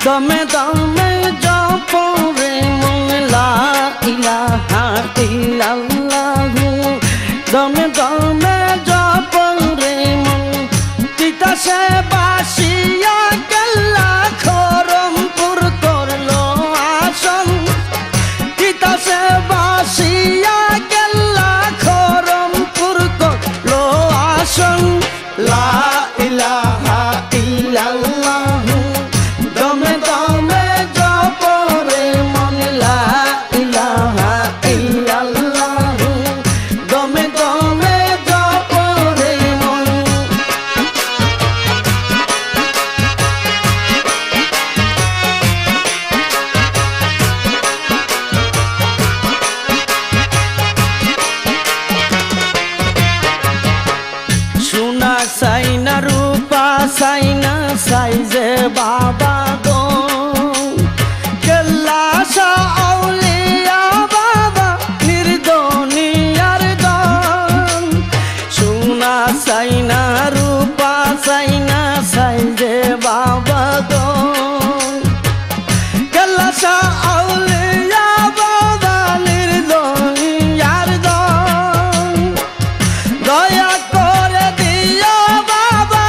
দমে দমে জপরে মন লা ইলাহা ইল্লাল্লাহু দমে দমে জপরে মন তিতাসে বাসিয়া গেলা খরমপুর করলো আসন তিতাসে বাসিয়া গেলা খরমপুর করলো আসন লা ইলাহা ইল্লাল্লাহু দমে দমে জপরে মন লা ইলাহা ইল্লাল্লাহু দমে দমে জপরে মন সোনা সাইনা রূপা সাইনা সাইজে বাবা গো কেল্লাসা আউলিয়া বাবা নির্দনিয়ার দন সোনা সাইনা রূপা সাইনা সাইজে বাবা গো কেল্লাসা আউলিয়া বাবা নির্দনিয়ার দন দয়া করে দিও বাবা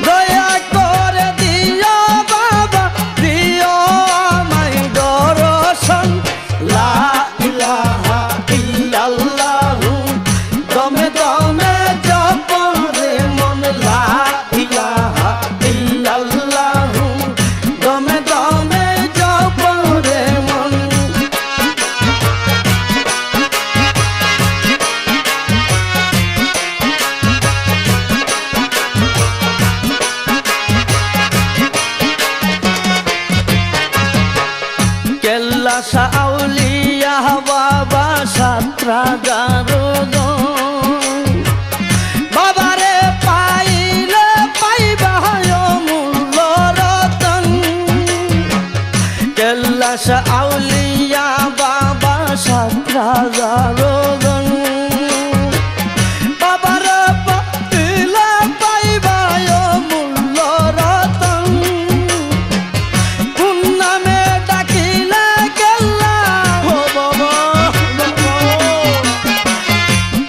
দয়া করে দিও বাবা প্রিয় আমায় দর্শন লা ইলাহা ইল্লাল্লাহু দমে দমে জপরে মন লা ইলাহা ইল্লাল্লাহু দমে দমে জপরে মন কেল্লাসা আউলিয়া বাবা সাতরা গারো বাবারে পাইলে পাইবা মূল্য রতন কেল্লাসা আউলিয়া বাবা সাতরা গারো বাবারে পাইলে পাইবা মূল্য রতন কোন নামে ডাকিলে গেলা ও বাবা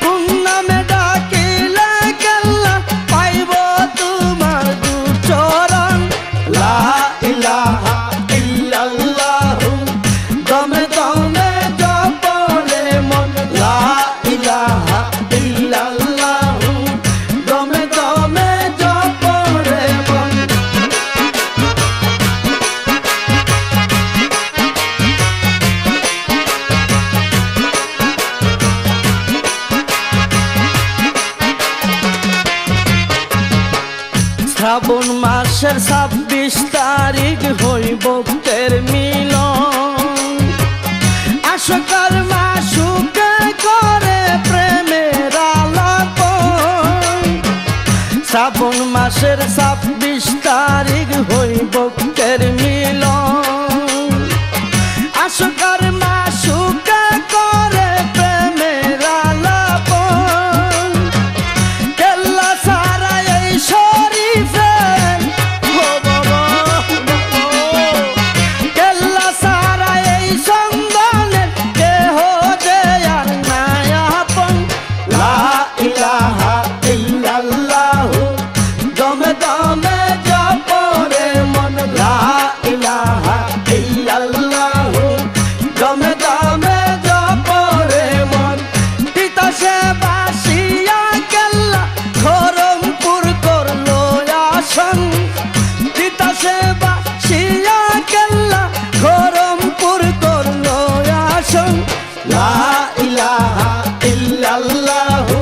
কোন নামে ডাকিলে গেলা পাইব তোমার দু চরণ লা ইলাহা ইল্লাল্লাহু দমে দমে জপরে মন লা ইলাহা ইল্লাল্লাহু দমে দমে জপরে মন শ্রাবণ মাসের 26 তারিখ হইব ভক্তের মিলন আশকার মাসুকে করে প্রেমের আলাপন শ্রাবণ মাসের 26 তারিখ হইব ভক্তের মিলন আশকার মাসুকে করে প্রেমের আলাপন কেল্লা সারা এই শরীফে ও বাবা কেল্লা সারা এই সন্ধানে কেহ যে আর নাই আপন লা ইলাহা ইল্লাল্লাহু দমে দমে জপরে মন লা ইলাহা ইল্লাল্লাহু দমে দমে জপরে মন তিতাসে বাসিয়া গেলা খরমপুর করলো আসন তিতাসে বাসিয়া গেলা খরমপুর করলো আসন লা ইলাহা ইল্লাল্লাহু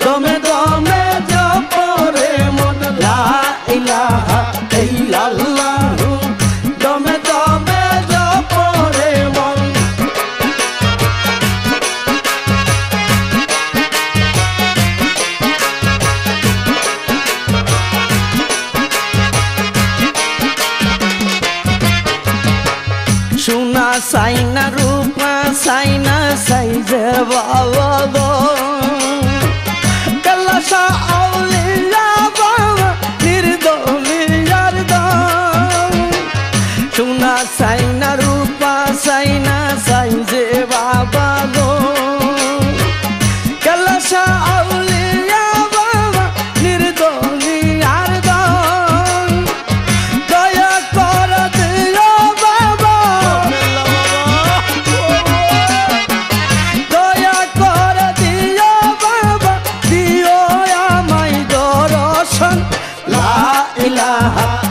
দমে দমে জপরে মন লা ইলাহা ইল্লাল্লাহু দমে দমে জপরে মন সোনা সাইনা রূপা সাইনা সাইজে বাবা গো কেল্লাসা আউলিয়া বাবা লা ইলাহা